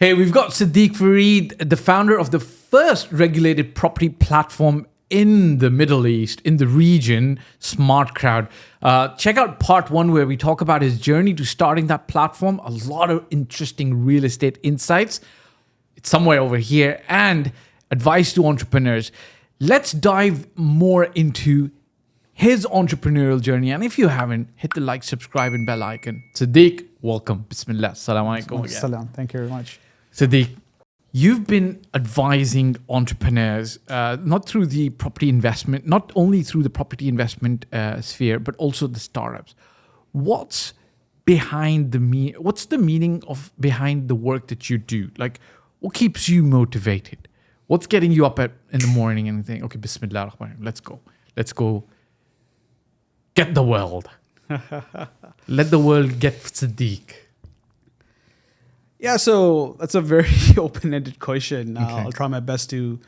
Hey, we've got Siddiq Farid, the founder of the first regulated property platform in the Middle East, in the region, Smart Crowd. Check out part 1 where we talk about his journey to starting that platform. A lot of interesting real estate insights. It's somewhere over here. And advice to entrepreneurs. Let's dive more into his entrepreneurial journey. And if you haven't, hit the like, subscribe, and bell icon. Siddiq, welcome. Bismillah. Assalamu alaikum again. Salam. Thank you very much. Siddiq, you've been advising entrepreneurs, not through the property investment, not only through the property investment sphere, but also the startups. What's behind what's the meaning of behind the work that you do? Like, what keeps you motivated? What's getting you up in the morning and think, okay, Bismillah ar-Rahman, let's go get the world. Let the world get Siddiq. Yeah, so that's a very open-ended question. Okay. I'll try my best to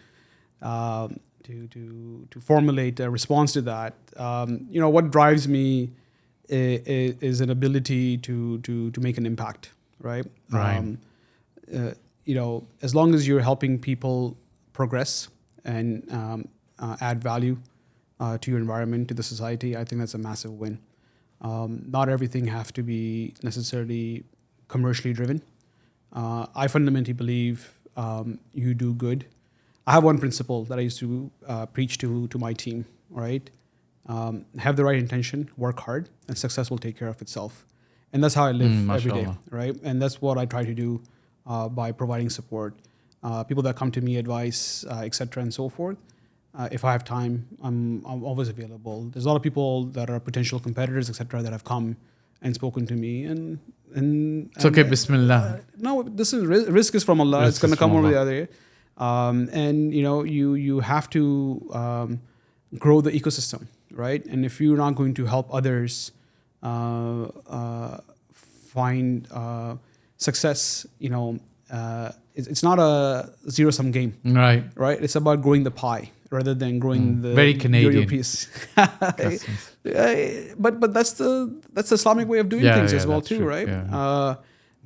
formulate a response to that. What drives me is an ability to make an impact, right? Right. As long as you're helping people progress and add value to your environment, to the society, I think that's a massive win. Not everything have to be necessarily commercially driven. I fundamentally believe you do good. I have one principle that I used to preach to my team, right? Have the right intention, work hard, and success will take care of itself. And that's how I live every day, right? And that's what I try to do by providing support. People that come to me, advice, etc., and so forth. If I have time, I'm always available. There's a lot of people that are potential competitors, etc., that have come and spoken to me, and it's okay, Bismillah. No, this is risk is from Allah. It's going to come over the other way. You have to grow the ecosystem, right? And if you're not going to help others find success, it's not a zero-sum game, Right. It's about growing the pie rather than growing the very Canadian your piece. But that's the Islamic way of doing things as well too, true. right? Yeah.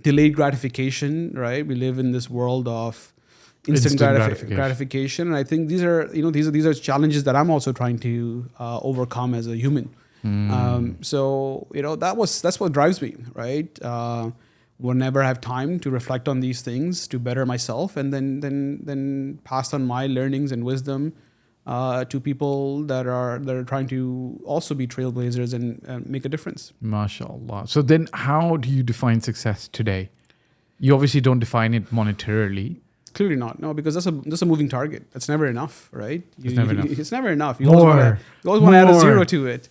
Delayed gratification, right? We live in this world of instant gratification, and I think these are challenges that I'm also trying to overcome as a human. That's what drives me, right? Whenever I have time to reflect on these things, to better myself, and then pass on my learnings and wisdom to people that are trying to also be trailblazers and make a difference. MashaAllah. So then how do you define success today? You obviously don't define it monetarily. Clearly not. No, because that's a moving target. That's never enough, right? It's never enough. It's never enough. You always want to add a zero to it.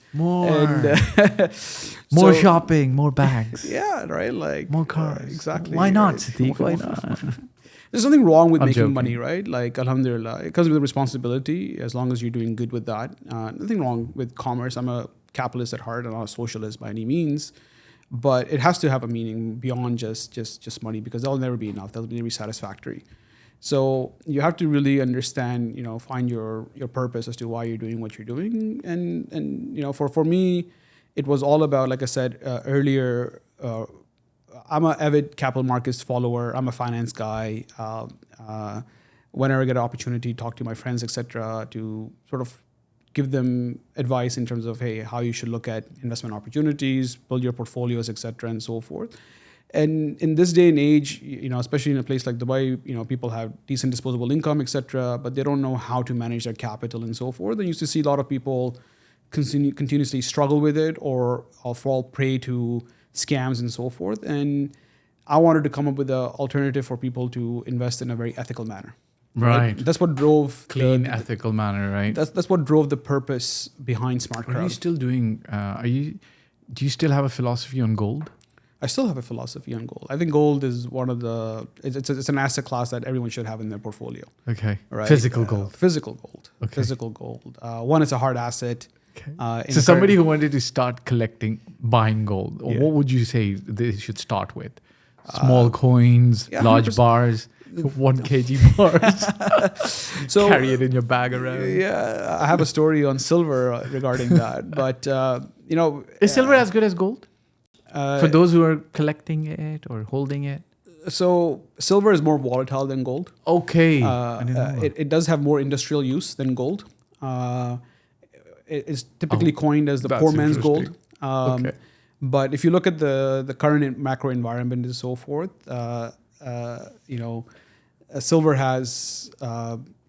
More shopping, more bags. Yeah, right? Like more cars. Exactly. Why not, right? Siddiq? Why not? There's nothing wrong with making joking. money, right? Like, alhamdulillah, it comes with a responsibility as long as you're doing good with that. Nothing wrong with commerce. I'm a capitalist at heart. I'm not a socialist by any means. But it has to have a meaning beyond just money, because that'll never be enough. That'll never be satisfactory. So you have to really understand, find your purpose as to why you're doing what you're doing. And for me, it was all about, like I said earlier, I'm an avid capital markets follower. I'm a finance guy. Whenever I get an opportunity, talk to my friends, etc., to sort of give them advice in terms of, hey, how you should look at investment opportunities, build your portfolios, etc., and so forth. And in this day and age, especially in a place like Dubai, people have decent disposable income, etc., but they don't know how to manage their capital and so forth. I used to see a lot of people continuously struggle with it or fall prey to scams and so forth. And I wanted to come up with an alternative for people to invest in a very ethical manner. Right. That's what drove clean, ethical manner, right? That's what drove the purpose behind Smart Crowd. Are you still doing? Do you still have a philosophy on gold? I still have a philosophy on gold. I think gold is one of the. It's an asset class that everyone should have in their portfolio. Okay. Right. Physical gold. Physical gold. Okay. Physical gold. One, it's a hard asset. Okay. So somebody who wanted to start buying gold, what would you say they should start with? Small coins, large 100%. Bars. 1 kg bars. So carry it in your bag around. Yeah, I have a story on silver regarding that. But is silver as good as gold? For those who are collecting it or holding it? So silver is more volatile than gold. Okay. I didn't know that. It does have more industrial use than gold. It is typically coined as the that's poor man's gold. interesting. Okay. But if you look at the current macro environment and so forth, silver has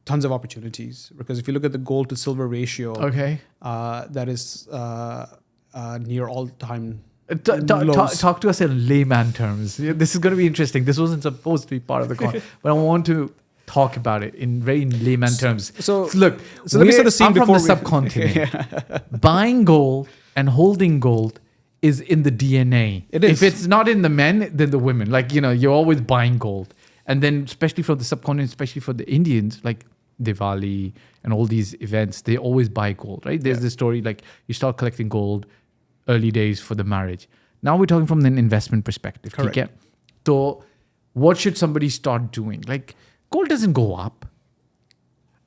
tons of opportunities, because if you look at the gold to silver ratio, Okay. that is near all-time Talk to us in layman terms. Yeah, this is going to be interesting. This wasn't supposed to be part of the call, but I want to talk about it in very layman terms. So Look, so let me set the scene I'm from before the we- subcontinent. Buying gold and holding gold is in the DNA. It is. If it's not in the men, then the women. Like, you're always buying gold. And then especially from the subcontinent, especially for the Indians, like Diwali and all these events, they always buy gold, right? There's this story, like you start collecting gold early days for the marriage. Now we're talking from an investment perspective. Correct. Okay? So what should somebody start doing? Like, gold doesn't go up.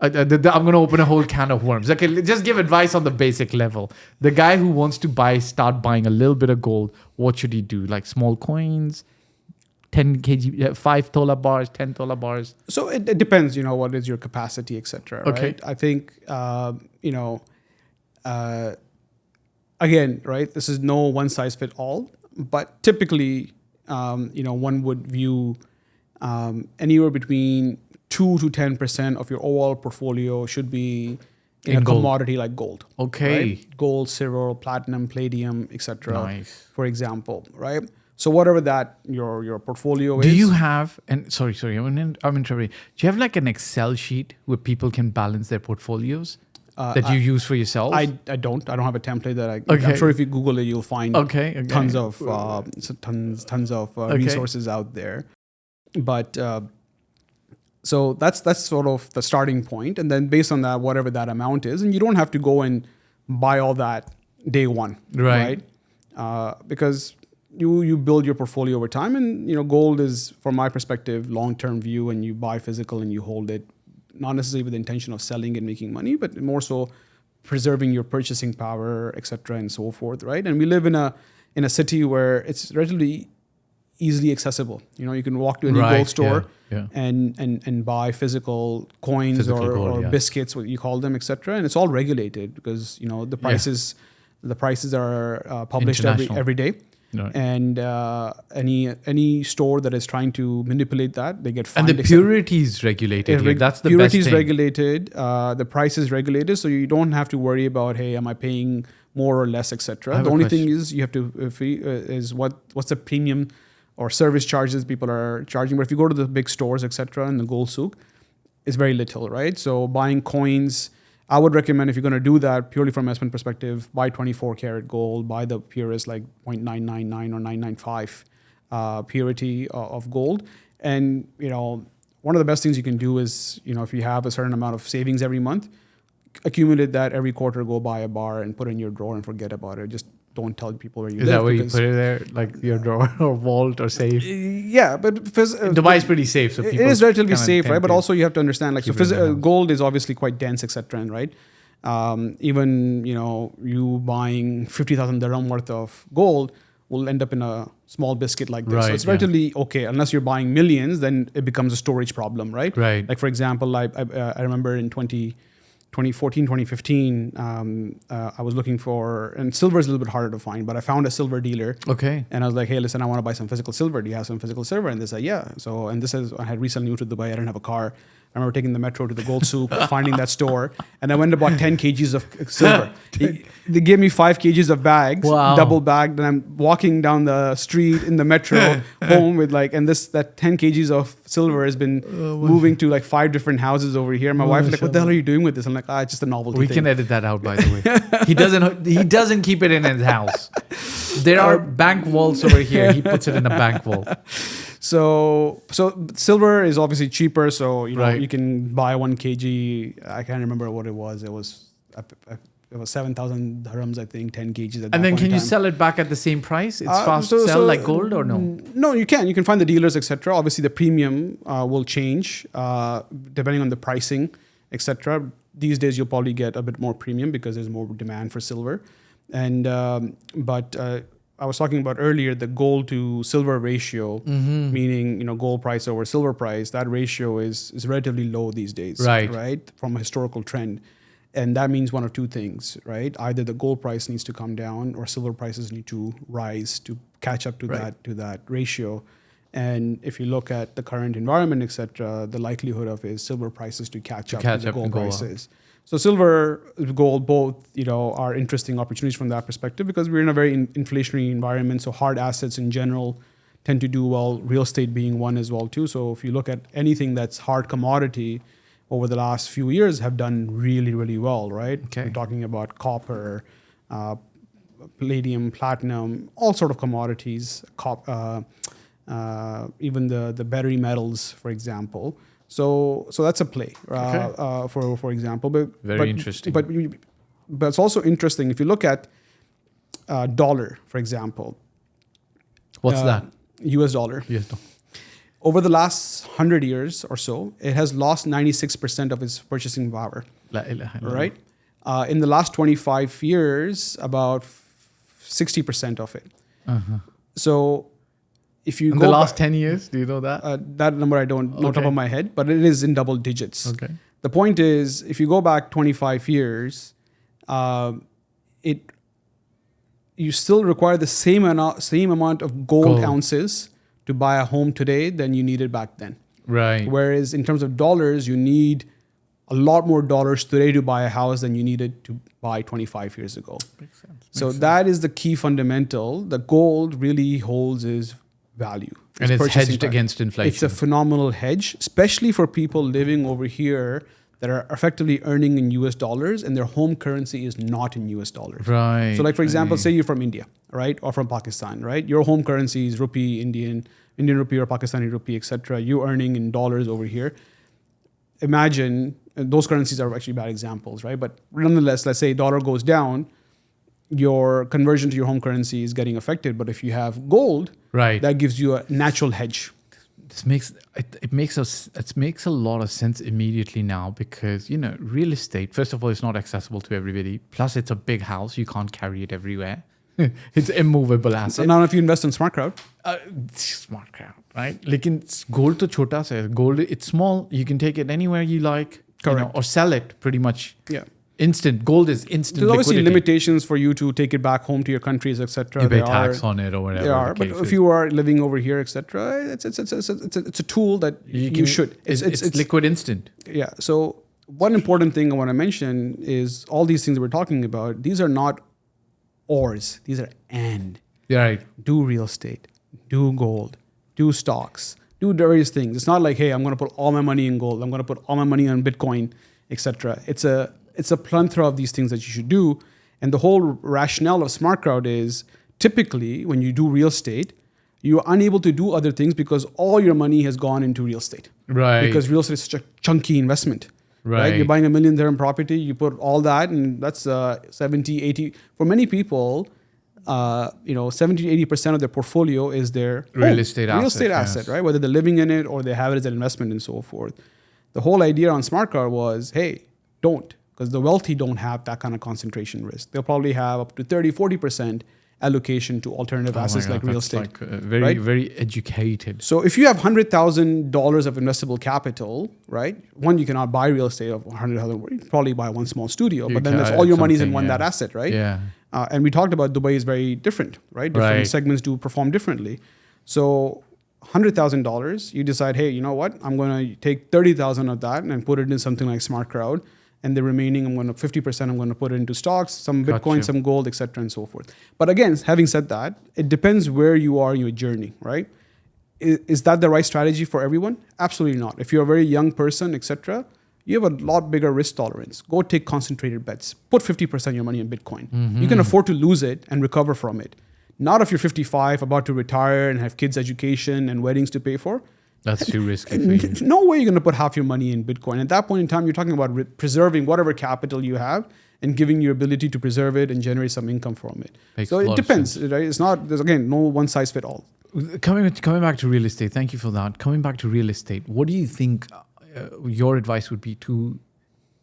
I'm going to open a whole can of worms. Okay, just give advice on the basic level. The guy who wants to start buying a little bit of gold, what should he do? Like small coins, 10 kg, 5 tola bars, 10 tola bars? So it depends, what is your capacity, etc. Okay. Right? I think, again, right, this is no one size fit all, but typically, one would view anywhere between 2 to 10% of your overall portfolio should be in a gold. commodity like gold. Okay. Right? Gold, silver, platinum, palladium, etc. Nice. For example, right? So whatever that your portfolio is. Do you have, and sorry, I'm interrupting. Do you have like an Excel sheet where people can balance their portfolio's that you use for yourself? I don't have a template that Okay. I'm sure if you Google it, you'll find Okay. tons of resources out there. But so that's sort of the starting point, and then based on that, whatever that amount is, and you don't have to go and buy all that day one, Right. because you build your portfolio over time, and gold is, from my perspective, long-term view, and you buy physical and you hold it, not necessarily with the intention of selling and making money, but more so preserving your purchasing power, etc., and so forth, right? And we live in a city where it's relatively easily accessible. You can walk to any Right, gold store yeah. and buy physical coins Physical or gold, yeah. biscuits, what you call them, etc. And it's all regulated because the prices are published International. every day. Right. And any store that is trying to manipulate that, they get And fined. the purity is regulated here. That's the purity best is thing. regulated. The price is regulated, so you don't have to worry about, hey, am I paying more or less, I etc. have The a only question. thing is you have to is what's the premium or service charges people are charging. But if you go to the big stores, etc., and the gold souk, it's very little, right? So buying coins, I would recommend, if you're going to do that purely from investment perspective, buy 24 karat gold, buy the purest like 0.999 or 995 purity of gold. And, one of the best things you can do is, if you have a certain amount of savings every month, accumulate that every quarter, go buy a bar and put it in your drawer and forget about it. Just don't tell people where you Is live. that where you because- put it there? Like your drawer or vault or safe? Yeah, but Dubai is pretty safe. So it people is relatively kinda safe, tend right? But to- also you have to understand, like, so keep it in the house. gold is obviously quite dense, etc. Right? Even you buying 50,000 dirham worth of gold will end up in a small biscuit like this. So Right, it's yeah. relatively okay. Unless you're buying millions, then it becomes a storage problem, right? Right. Like, for example, I remember in 2014, 2015, I was looking for, and silver is a little bit harder to find, but I found a silver dealer. Okay. And I was like, hey, listen, I want to buy some physical silver. Do you have some physical silver? And they said, yeah. So, and this is, I had recently moved to Dubai. I didn't have a car. I remember taking the metro to the gold souk, finding that store, and I went and bought 10 kgs of silver. They gave me 5 kgs of bags, Wow. double bagged, and I'm walking down the street in the metro home with that 10 kgs of silver has been moving to like 5 different houses over here. My wife is like, what the hell are you doing with this? I'm like, it's just a novelty We thing. can edit that out, by the way. He doesn't keep it in his house. There are bank vaults over here. He puts it in a bank vault. So silver is obviously cheaper. So Right. you can buy 1 kg. I can't remember what it was. It was 7,000 dirhams, I think, 10 kgs. And then can you sell it back at the same price? It's fast sell like gold or no? No, you can. You can find the dealers, etc. Obviously, the premium will change depending on the pricing, etc. These days, you'll probably get a bit more premium because there's more demand for silver. And but I was talking about earlier, the gold to silver ratio, meaning gold price over silver price, that ratio is relatively low these days, right? From a historical trend. And that means one of two things, right? Either the gold price needs to come down or silver prices need to rise to catch up to that ratio. And if you look at the current environment, etc., the likelihood of is silver prices to catch up to the gold prices. So silver, gold, both are interesting opportunities from that perspective because we're in a very inflationary environment. So hard assets in general tend to do well. Real estate being one as well too. So if you look at anything that's hard commodity, over the last few years have done really, really well, right? Okay. We're talking about copper, palladium, platinum, all sort of commodities, even the battery metals, for example. So that's a play, for example. But interesting. But it's also interesting if you look at dollar, for example. What's that? US dollar. US dollar. Over the last 100 years or so, it has lost 96% of its purchasing power, right? In the last 25 years, about 60% of it. So if you in go the last 10 years, do you know that? That number I don't know top of my head, but it is in double digits. Okay. The point is, if you go back 25 years, you still require the same amount of gold ounces to buy a home today than you needed back then. Right. Whereas in terms of dollars, you need a lot more dollars today to buy a house than you needed to buy 25 years ago. Makes sense. So that is the key fundamental. The gold really holds its value. And it's hedged against inflation. It's a phenomenal hedge, especially for people living over here that are effectively earning in US dollars and their home currency is not in US dollars. Right. So like, for example, say you're from India, right? Or from Pakistan, right? Your home currency is rupee, Indian rupee or Pakistani rupee, etc. You're earning in dollars over here. Imagine, those currencies are actually bad examples, right? But nonetheless, let's say dollar goes down, your conversion to your home currency is getting affected. But if you have gold, that gives you a natural hedge. This makes a lot of sense immediately now because real estate, first of all, it's not accessible to everybody. Plus, it's a big house; you can't carry it everywhere. It's immovable asset. So now, if you invest in smart crowd, right? Like gold to chota se. Gold, it's small. You can take it anywhere you like, or sell it pretty much. Yeah. Instant. Gold is instant. There's obviously limitations for you to take it back home to your countries, etc. You pay tax on it or whatever. There are, but if you are living over here, etc., it's a tool that you should. It's liquid instant. Yeah. So one important thing I want to mention is all these things we're talking about. These are not ors. These are and. Right. Do real estate. Do gold. Do stocks. Do various things. It's not like, hey, I'm going to put all my money in gold. I'm going to put all my money on Bitcoin, etc. It's a plethora of these things that you should do. And the whole rationale of Smart Crowd is typically when you do real estate, you're unable to do other things because all your money has gone into real estate. Right. Because real estate is such a chunky investment. Right. You're buying $1 million dirham property, you put all that, and that's 70, 80. For many people, 70 to 80% of their portfolio is their real estate asset, right? Whether they're living in it or they have it as an investment and so forth. The whole idea on Smart Card was, hey, don't. Because the wealthy don't have that kind of concentration risk. They'll probably have up to 30, 40% allocation to alternative assets like real estate. Very educated. So if you have $100,000 of investable capital, right? One, you cannot buy real estate of $100,000. You can probably buy one small studio, but then that's all your money is in that asset, right? Yeah. And we talked about Dubai is very different, right? Different segments do perform differently. So $100,000, you decide, hey, you know what? I'm going to take 30,000 of that and put it in something like Smart Crowd. And the remaining, 50%, I'm going to put it into stocks, some Bitcoin, some gold, etc., and so forth. But again, having said that, it depends where you are in your journey, right? Is that the right strategy for everyone? Absolutely not. If you're a very young person, etc., you have a lot bigger risk tolerance. Go take concentrated bets. Put 50% of your money in Bitcoin. Mm-hmm. You can afford to lose it and recover from it. Not if you're 55, about to retire and have kids' education and weddings to pay for. That's too risky for you. No way you're going to put half your money in Bitcoin. At that point in time, you're talking about preserving whatever capital you have and giving you ability to preserve it and generate some income from it. So it depends, right? It's not, there's again, no one size fit all. Coming back to real estate, thank you for that. Coming back to real estate, what do you think your advice would be to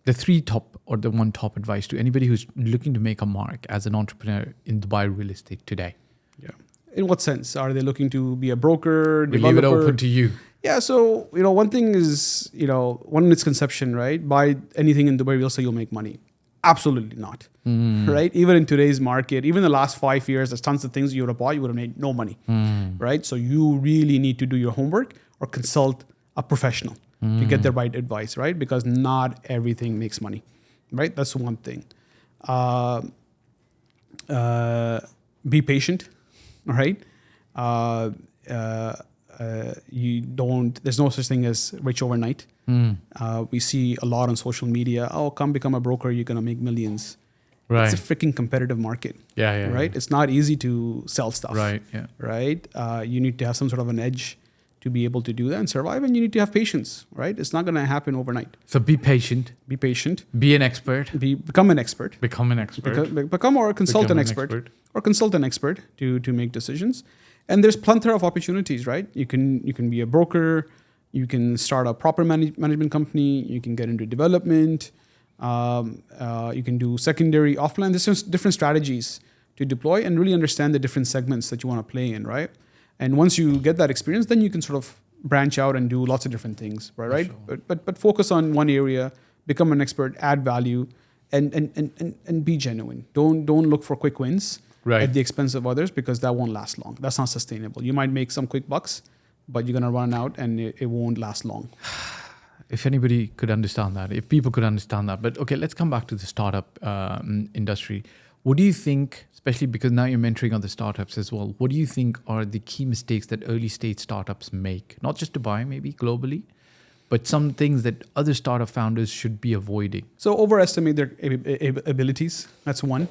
the three top or the one top advice to anybody who's looking to make a mark as an entrepreneur in Dubai real estate today? Yeah. In what sense? Are they looking to be a broker, We developer? leave it open to you. Yeah, so one thing is, one misconception, right? Buy anything in Dubai, we'll say you'll make money. Absolutely not, right? Even in today's market, even the last 5 years, there's tons of things you would have bought, you would have made no money, right? So you really need to do your homework or consult a professional to get the right advice, right? Because not everything makes money, right? That's one thing. Be patient, all right? There's no such thing as rich overnight. We see a lot on social media. Oh, come become a broker. You're going to make millions. Right. It's a freaking competitive market. Yeah. Right. It's not easy to sell stuff. Right. Yeah. Right. You need to have some sort of an edge to be able to do that and survive. And you need to have patience. Right. It's not going to happen overnight. So be patient. Be patient. Be an expert. Become an expert. Become an expert. Become or consult Become an expert. Or consult an expert to make decisions. And there's plethora of opportunities, right? You can be a broker, you can start a proper management company, you can get into development, you can do secondary, offline. There's different strategies to deploy and really understand the different segments that you want to play in, right? And once you get that experience, then you can sort of branch out and do lots of different things, right? Sure. But focus on one area, become an expert, add value, and be genuine. Don't look for quick wins. Right. At the expense of others, because that won't last long. That's not sustainable. You might make some quick bucks, but you're going to run out and it won't last long. If anybody could understand that, if people could understand that. But okay, let's come back to the startup industry. What do you think, especially because now you're mentoring other startups as well, what do you think are the key mistakes that early stage startups make? Not just Dubai, maybe globally, but some things that other startup founders should be avoiding. So overestimate their abilities. That's one.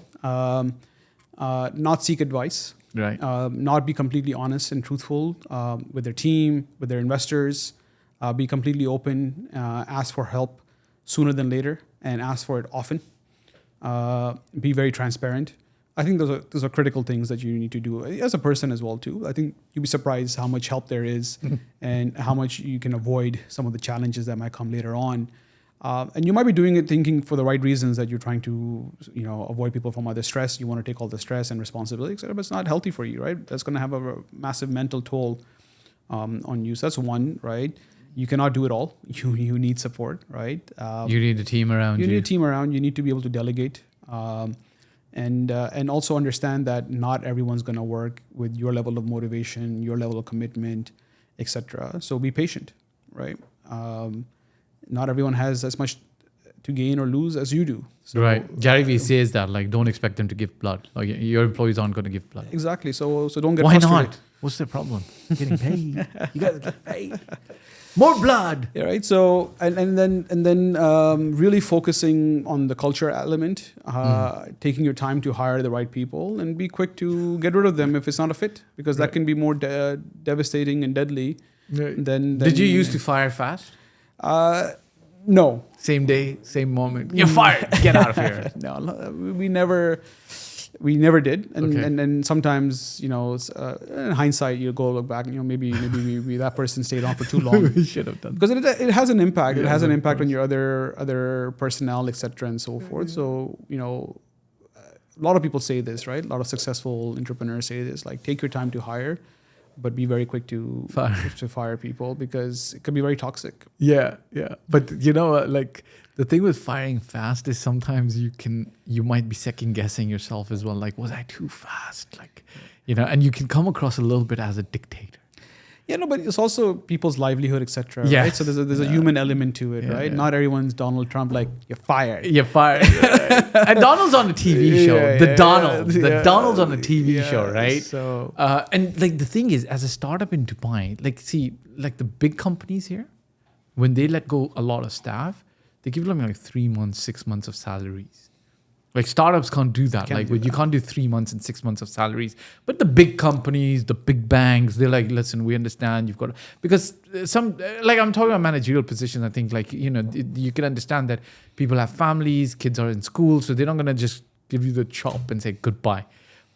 Not seek advice, right? Not be completely honest and truthful with their team, with their investors. Be completely open. Ask for help sooner than later, and ask for it often. Be very transparent. I think those are critical things that you need to do as a person as well too. I think you'd be surprised how much help there is, and how much you can avoid some of the challenges that might come later on. And you might be doing it thinking for the right reasons, that you're trying to, avoid people from other stress. You want to take all the stress and responsibility, et cetera, but it's not healthy for you, right? That's going to have a massive mental toll on you. So that's one, right? You cannot do it all. You need support, right? You need a team around you. You need a team around. You need to be able to delegate, and also understand that not everyone's going to work with your level of motivation, your level of commitment, et cetera. So be patient, right? Not everyone has as much to gain or lose as you do. So, right. Gary Vee says that, like, don't expect them to give blood. Like, your employees aren't going to give blood. Exactly. So don't get Why frustrated. not? What's the problem? Getting paid. You guys get paid. More blood. Yeah, right. So and then really focusing on the culture element, taking your time to hire the right people, and be quick to get rid of them if it's not a fit, because that can be more devastating and deadly. Than Did you used to fire fast? No. Same day, same moment. You're fired. Get out of here. No, we never did. And sometimes, in hindsight, you go look back and, maybe we that person stayed on for too long. We should have done. Because it has an impact. It has an impact on your other personnel, etc., and so forth. So, a lot of people say this, right? A lot of successful entrepreneurs say this, like, take your time to hire, but be very quick to fire people, because it can be very toxic. Yeah. But like, the thing with firing fast is sometimes you might be second guessing yourself as well. Like, was I too fast? Like, and you can come across a little bit as a dictator. Yeah, no, but it's also people's livelihood, etc. Yeah. Right? So there's a human element to it, right? Yeah. Not everyone's Donald Trump, like, you're fired. You're fired. And Donald's on a TV show. Donald's on a TV show, right? So and like, the thing is, as a startup in Dubai, like, see, like, the big companies here, when they let go a lot of staff, they give them like 3 months, 6 months of salaries. Like, startups can't do that. You can't do 3 months and 6 months of salaries. But the big companies, the big banks, they're like, listen, we understand you've got to, because some, like, I'm talking about managerial positions. I think, like, you can understand that people have families, kids are in school, so they're not going to just give you the chop and say goodbye.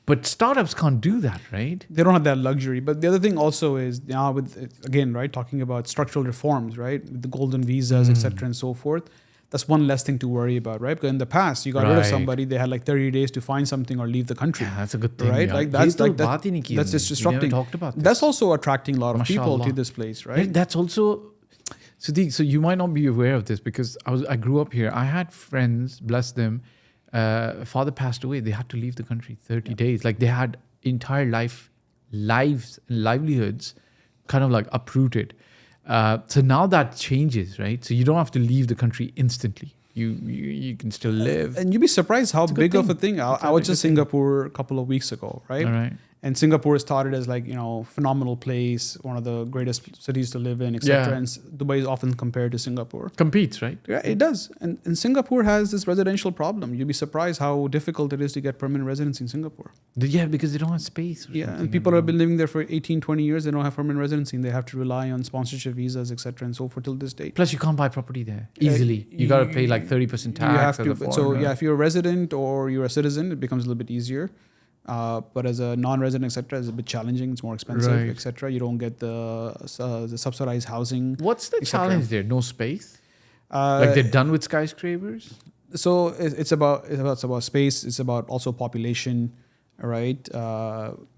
But startups can't do that, right? They don't have that luxury. But the other thing also is now with, again, right, talking about structural reforms, right, with the golden visas, etc., and so forth. that's one less thing to worry about, right? Because in the past, you got rid of Right. somebody, they had like 30 days to find something or leave the country. Yeah, that's a good thing. Right? Yeah. Like that's Ye like to baat hi nahi ki that's humne. just We disrupting. never talked about this. That's also attracting a lot of people to Mashallah. this place, Right, right? that's also, Siddiq, so you might not be aware of this because I grew up here. I had friends, bless them, father passed away. They had to leave the country 30 days. Like they had entire lives, livelihoods kind of like uprooted. So now that changes, right? So you don't have to leave the country instantly. You can still live. And you'd be surprised how It's a good big of a thing. thing. I It's a was good just thing. Singapore a couple of weeks ago, right? All right. And Singapore is touted as like, phenomenal place, one of the greatest cities to live in, etc. Yeah. And Dubai is often compared to Singapore. Competes, right? Yeah, it does. And Singapore has this residential problem. You'd be surprised how difficult it is to get permanent residence in Singapore. Yeah, because they don't have space. Or Yeah, something. and people have been living there for 18, 20 years. They don't have permanent residency. And they have to rely on sponsorship visas, etc. and so forth till this date. Plus, you can't buy property there easily. You got to pay like 30% tax. You have as to. a So foreigner. yeah, if you're a resident or you're a citizen, it becomes a little bit easier. But as a non-resident, etc., it's a bit challenging. It's more expensive, Right. etc. You don't get the subsidized housing. What's the et cetera. challenge there? No space? Like they're done with skyscrapers? So it's about space. It's about also population, right?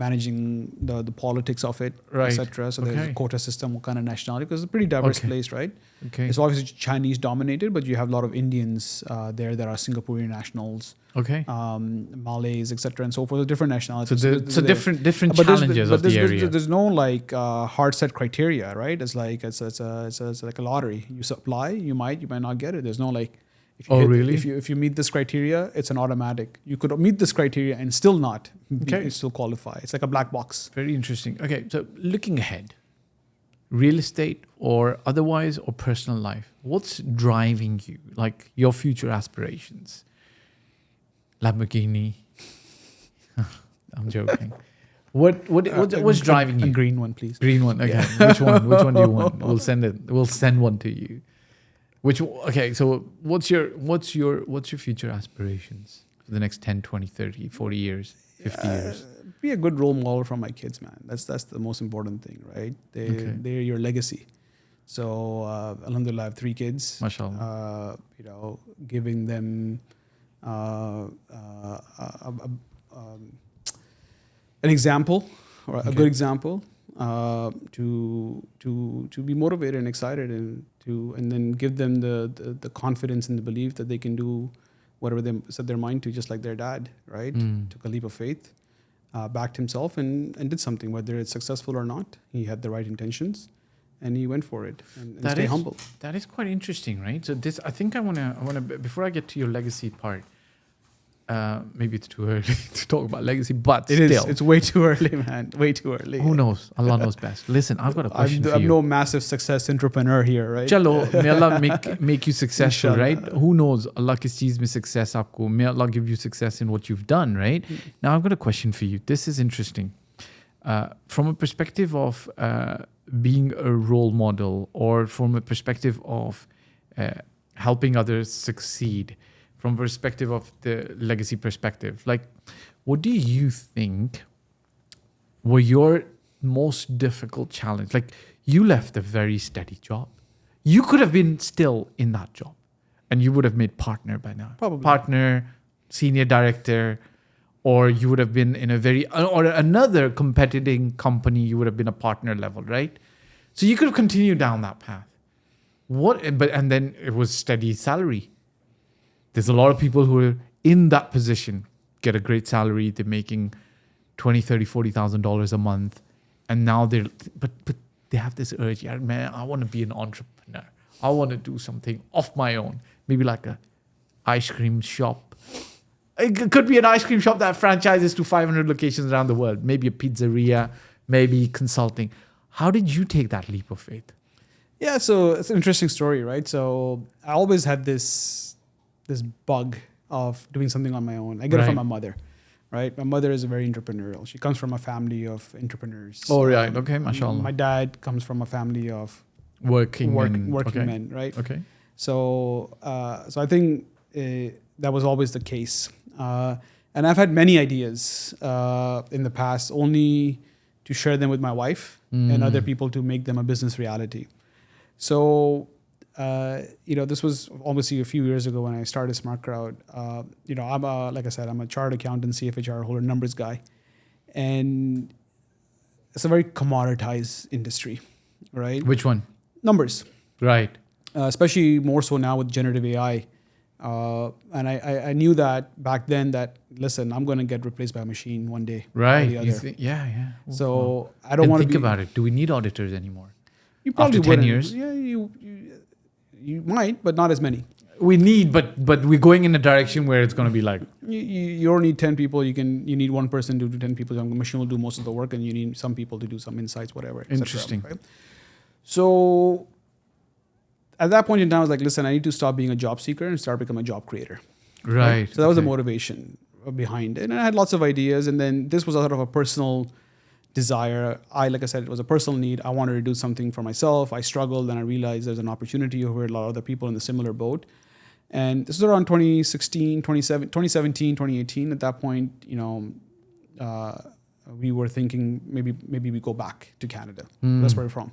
Managing the politics of it, Right. etc. So there's Okay. a quota system, what kind of nationality? Because it's a pretty diverse Okay. place, right? Okay. It's obviously Chinese dominated, but you have a lot of Indians there that are Singaporean nationals, Okay. Malays, etc. and so forth. Different So nationalities. the different But challenges of the area. There's no like hard set criteria, right? It's like it's like a lottery. You apply, you might not get it. There's no like. If you Really? If you meet this criteria, it's an automatic. You could meet this criteria and still not Okay. still qualify. It's like a black box. Very interesting. Okay, so looking ahead, real estate or otherwise or personal life, what's driving you? Like your future aspirations? Lamborghini. I'm joking. What's driving A you? green one, please. Green one. Okay. Which one? Which one do you want? We'll send it. We'll send one to you. Okay, so what's your future aspirations for the next 10, 20, 30, 40 years, 50 years? Be a good role model for my kids, man. That's the most important thing, right? They're your legacy. So alhamdulillah, I have 3 kids. MashaAllah. Giving them an example or a good example to be motivated and excited and then give them the confidence and the belief that they can do whatever they set their mind to, just like their dad, right? Took a leap of faith, backed himself and did something, whether it's successful or not. He had the right intentions and he went for it and stay humble. That is quite interesting, right? So this, I think I wanna before I get to your legacy part. Maybe it's too early to talk about legacy, but still. It's way too early, man. Way too early. Who knows? Allah knows best. Listen, I've got a question for I'm you. no massive success entrepreneur here, right? Chalo, may Allah make you successful, Inshallah. right? Who knows? Allah kis cheez mein success aapko. May Allah give you success in what you've done, right? Now I've got a question for you. This is interesting. From a perspective of being a role model, or from a perspective of helping others succeed, from perspective of the legacy perspective, like, what do you think were your most difficult challenge? Like, you left a very steady job. You could have been still in that job and you would have made partner by now. Probably. Partner, senior director, or you would have been in or another competing company, you would have been a partner level, right? So you could have continued down that path. And then it was steady salary. There's a lot of people who are in that position, get a great salary, they're making $20,000, $30,000, $40,000 a month. And now but they have this urge, yeah, man, I want to be an entrepreneur. I want to do something of my own. Maybe like a ice cream shop. It could be an ice cream shop that franchises to 500 locations around the world. Maybe a pizzeria, maybe consulting. How did you take that leap of faith? Yeah, so it's an interesting story, right? So I always had this bug of doing something on my own. I get it from my mother, right? My mother is very entrepreneurial. She comes from a family of entrepreneurs. Oh, right. Okay, mashallah. My dad comes from a family of Working men, right? Okay. So I think that was always the case. And I've had many ideas in the past, only to share them with my wife and other people to make them a business reality. So this was obviously a few years ago when I started Smart Crowd. Like I said, I'm a chartered accountant, CFHR holder, numbers guy, and it's a very commoditized industry, right? Which one? Numbers, Right. especially more so now with generative AI. And I knew that back then that, listen, I'm going to get replaced by a machine one day. Right. Or the other. Yeah. So I don't And want to think about it. Do we need auditors anymore? You probably After 10 wouldn't. years? Yeah, you might, but not as many. We need, but we're going in a direction where it's going to be like, You don't need 10 people. You need one person to do 10 people. The machine will do most of the work, and you need some people to do some insights, whatever. et cetera, Interesting. right? So at that point in time, I was like, listen, I need to stop being a job seeker and start becoming a job creator. right. So that was the okay. motivation behind it. And I had lots of ideas. And then this was sort of a personal desire. Like I said, it was a personal need. I wanted to do something for myself. I struggled, and I realized there's an opportunity over a lot of other people in the similar boat. And this was around 2016, 2017, 2018. At that point, we were thinking maybe we go back to Canada. That's where we're from.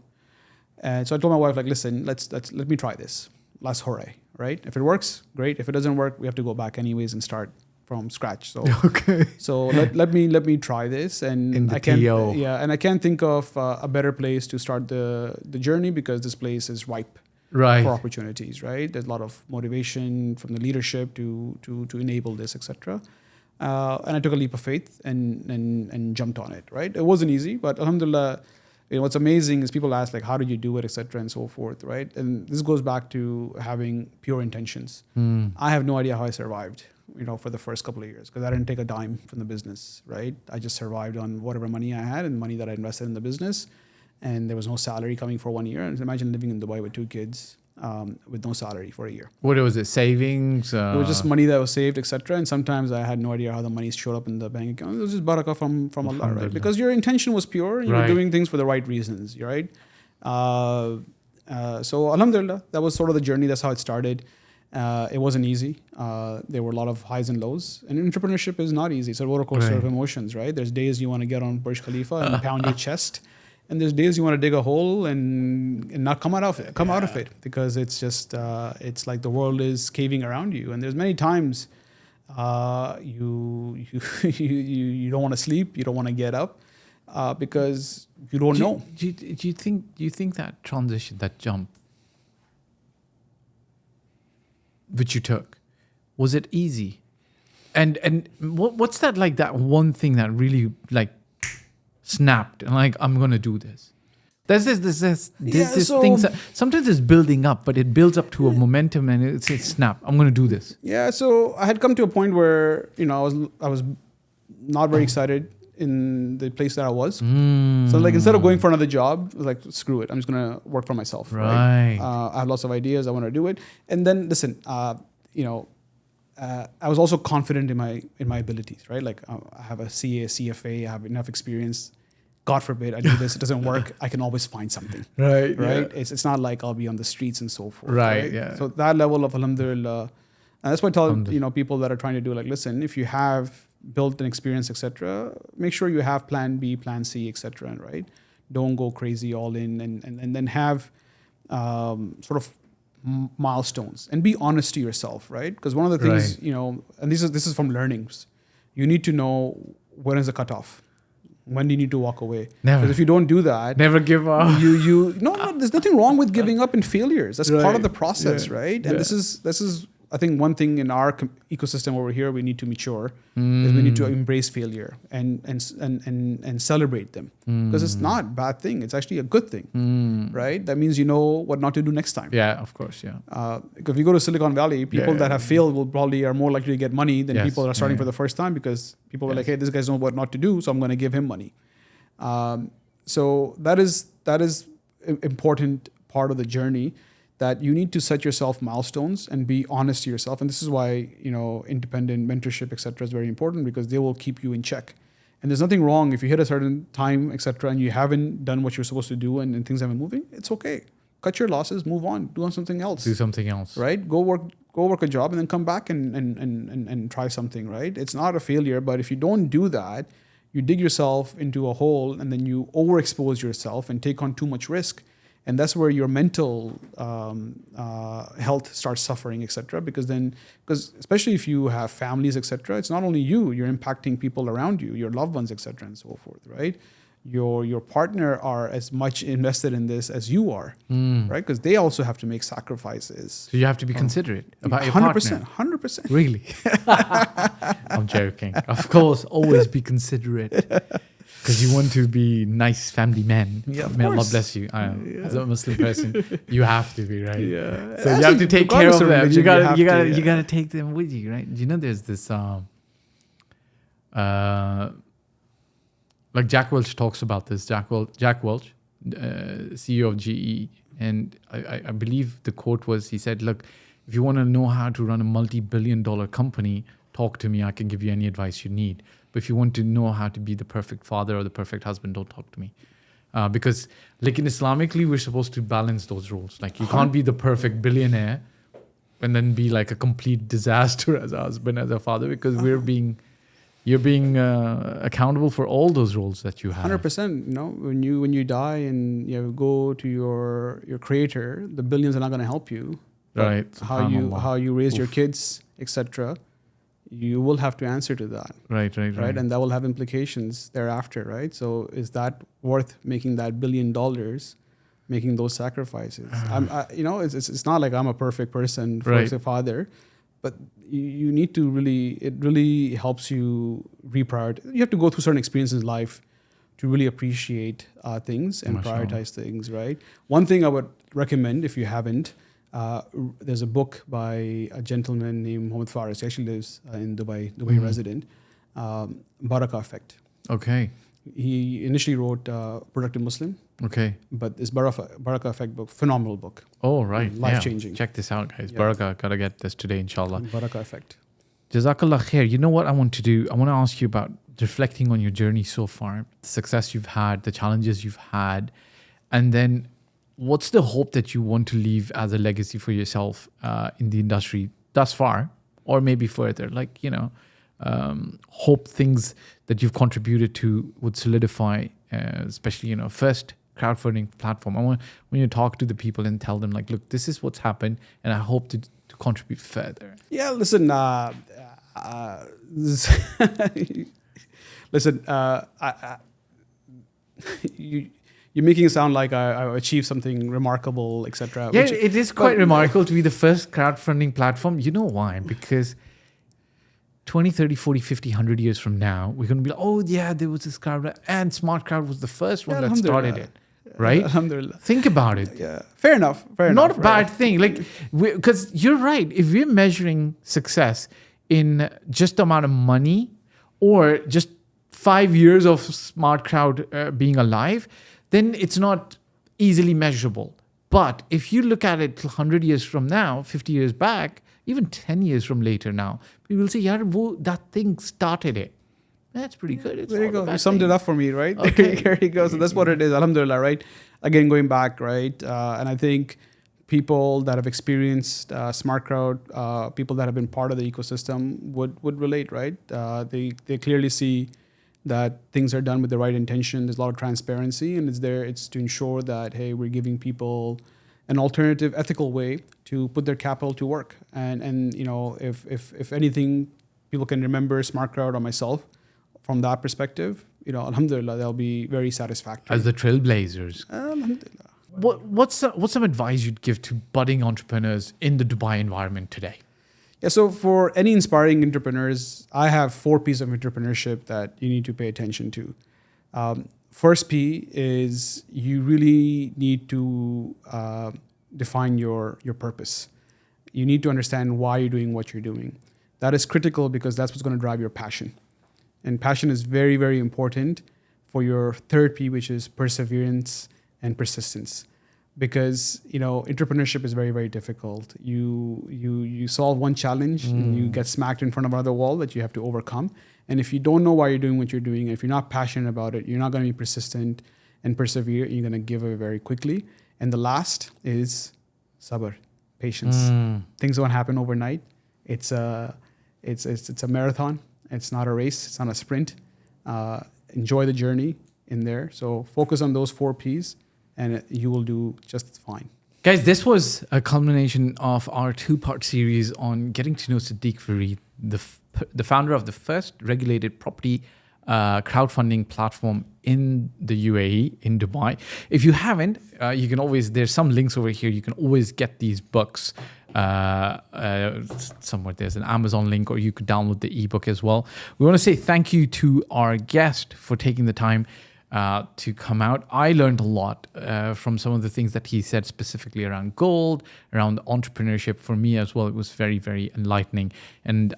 And so I told my wife, like, listen, let me try this. Last hooray, right? If it works, great. If it doesn't work, we have to go back anyways and start from scratch. So Okay. So let me try this, and In the I can't TO. and I can't think of a better place to start the journey, because this place is ripe Right. for opportunities. Right, there's a lot of motivation from the leadership to enable this, etc. And I took a leap of faith and jumped on it. Right, it wasn't easy, but alhamdulillah. What's amazing is people ask, like, how did you do it, etc., and so forth, right? And this goes back to having pure intentions. I have no idea how I survived, for the first couple of years, because I didn't take a dime from the business, right? I just survived on whatever money I had and money that I invested in the business, and there was no salary coming for 1 year. And imagine living in Dubai with 2 kids with no salary for a year. What was it? Savings? It was just money that was saved, etc. And sometimes I had no idea how the money showed up in the bank account. It was just barakah from Allah, right? Because your intention was pure, and you were Right. doing things for the right reasons, right? So alhamdulillah, that was sort of the journey. That's how it started. It wasn't easy. There were a lot of highs and lows. And entrepreneurship is not easy. It's a roller coaster Right. of emotions, right? There's days you want to get on Burj Khalifa and pound your chest. And there's days you want to dig a hole and not come out of it, because it's just it's like the world is caving around you. And there's many times you you don't want to sleep, you don't want to get up, because you don't know. Do you think that transition, that jump, which you took, was it easy? And what's that, like, that one thing that really, like, snapped and, like, I'm gonna do this? There's this things that sometimes it's building up, but it builds up to a momentum, and it's snap. I'm gonna do this. Yeah, so I had come to a point where I was not very excited in the place that I was. So, like, instead of going for another job, I was like, screw it, I'm just gonna work for myself. Right. I have lots of ideas, I want to do it. And then listen, I was also confident in my abilities, right? Like, I have a CA, CFA, I have enough experience. God forbid I do this, it doesn't work, I can always find something. Right. Right? It's not like I'll be on the streets and so forth. Right, yeah. So that level of alhamdulillah, and that's why I tell people that are trying to do, like, listen, if you have built an experience, etc., make sure you have plan B, plan C, etc., right? Don't go crazy all in, and then have sort of milestones, and be honest to yourself, right? Because one of the things, Right. And this is from learnings, you need to know when is the cutoff. When do you need to walk away? Never. Because if you don't do that, Never give up. no, there's nothing wrong with giving up in failures. That's part Right. of the process, Yeah. right? Yeah. And this is I think one thing in our ecosystem over here we need to mature is we need to embrace failure and celebrate them, because it's not a bad thing. It's actually a good thing, right? That means you know what not to do next time. Yeah, of course, yeah. If you go to Silicon Valley, people that have failed will probably are more likely to get money than Yes. people that are starting Yeah. for the first time, because people are like, hey, this guy's know what not to do, so I'm going to give him money. So that is important part of the journey, that you need to set yourself milestones and be honest to yourself. And this is why, independent mentorship, etc., is very important, because they will keep you in check. And there's nothing wrong if you hit a certain time, etc., and you haven't done what you're supposed to do, and things haven't moving. It's okay. Cut your losses, move on, do on something else. Do something else. Right? Go work a job, and then come back and try something. Right? It's not a failure, but if you don't do that, you dig yourself into a hole, and then you overexpose yourself and take on too much risk. and that's where your mental health starts suffering, etc. Because especially if you have families, etc., it's not only you're impacting people around you, your loved ones, etc., and so forth, right? Your partner are as much invested in this as you are, right? Because they also have to make sacrifices. So you have to be considerate about your 100%, partner. 100%. Really? I'm joking. Of course, always be considerate. Because you want to be nice family men. Yeah, of May Allah course. bless you. As a Muslim person, you have to be, right? Yeah. So you have to take care of them. Religion, You gotta take them with you, right? You know, there's this like Jack Welch talks about this. Jack Welch, CEO of GE, and I believe the quote was, he said, "Look, if you want to know how to run a multi-billion-dollar company, talk to me. I can give you any advice you need. But if you want to know how to be the perfect father or the perfect husband, don't talk to me." Because like in Islamically, we're supposed to balance those roles. Like you can't be the perfect billionaire and then be like a complete disaster as a husband, as a father, because you're being accountable for all those roles that you have. 100%. You know, when you die and you go to your creator, the billions are not going to help you. Right. How you raise your kids, etc. You will have to answer to that. Right. And that will have implications thereafter, right? So is that worth making that $1 billion, making those sacrifices? It's not like I'm a perfect person for as a father, but you need to it really helps you reprioritize. You have to go through certain experiences in life to really appreciate things and prioritize things, right? One thing I would recommend, if you haven't, there's a book by a gentleman named Mohammed Farid. He actually lives in Dubai resident. Baraka Effect. Okay. He initially wrote Productive Muslim. Okay. But this Baraka Effect book, phenomenal book. Oh, right. Life-changing. Check this out, guys. Yeah. Baraka, gotta get this today, inshallah. Baraka Effect. Jazakallah khair. You know what I want to do? I want to ask you about reflecting on your journey so far, the success you've had, the challenges you've had, and then what's the hope that you want to leave as a legacy for yourself in the industry thus far, or maybe further? Like, hope things that you've contributed to would solidify, especially, first crowdfunding platform. I want when you talk to the people and tell them, like, look, this is what's happened, and I hope to contribute further. Yeah, listen, you're making it sound like I achieved something remarkable, etc. Yeah, it is quite remarkable to be the first crowdfunding platform. You know why? Because 20, 30, 40, 50, 100 years from now, we're going to be like, oh, yeah, there was this crowd. And Smart Crowd was the first one that started it. Right? Alhamdulillah. Think about it. Yeah. Fair enough. Not a bad thing. Like, because you're right. If we're measuring success in just the amount of money or just 5 years of Smart Crowd being alive, then it's not easily measurable. But if you look at it 100 years from now, 50 years back, even 10 years from later now, we will say, yeah, that thing started it. That's pretty good. There you go. You summed it up for me, right? Okay. There you go. So that's what it is. Alhamdulillah, right? Again, going back, right? And I think people that have experienced Smart Crowd, people that have been part of the ecosystem would relate, right? They clearly see that things are done with the right intention. There's a lot of transparency, and it's to ensure that, hey, we're giving people an alternative, ethical way to put their capital to work. And if anything, people can remember Smart Crowd or myself from that perspective, alhamdulillah, they'll be very satisfactory. As the trailblazers. Alhamdulillah. What's some advice you'd give to budding entrepreneurs in the Dubai environment today? Yeah, so for any inspiring entrepreneurs, I have 4 P's of entrepreneurship that you need to pay attention to. First P is you really need to define your purpose. You need to understand why you're doing what you're doing. That is critical because that's what's going to drive your passion. And passion is very, very important for your third P, which is perseverance and persistence. Because entrepreneurship is very, very difficult. You solve one challenge and you get smacked in front of another wall that you have to overcome. And if you don't know why you're doing what you're doing, if you're not passionate about it, you're not going to be persistent and persevere. And you're going to give up very quickly. And the last is sabr, patience. Things don't happen overnight. It's a marathon. It's not a race. It's not a sprint. Enjoy the journey in there. So focus on those 4 Ps. and you will do just fine. Guys, this was a culmination of our 2-part series on getting to know Siddiq Farid, the founder of the first regulated property crowdfunding platform in the UAE, in Dubai. If you haven't, you can always, there's some links over here. You can always get these books somewhere. There's an Amazon link, or you could download the ebook as well. We want to say thank you to our guest for taking the time to come out. I learned a lot from some of the things that he said, specifically around gold, around entrepreneurship. For me as well, it was very, very enlightening. And,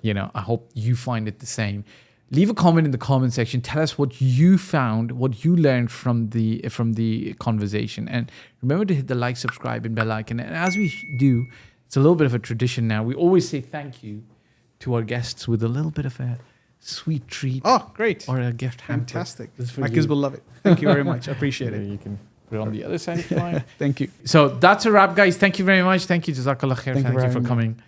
I hope you find it the same. Leave a comment in the comment section. Tell us what you found, what you learned from the conversation. And remember to hit the like, subscribe, and bell icon. And as we do, it's a little bit of a tradition now. We always say thank you to our guests with a little bit of a sweet treat. Oh, great. Or a gift hamper. Fantastic. My kids will love it. Thank you very much. I appreciate it. You can put it on the other side if you like. Thank you. So that's a wrap, guys. Thank you very much. Thank you, Jazakallah khair. Thank you for coming.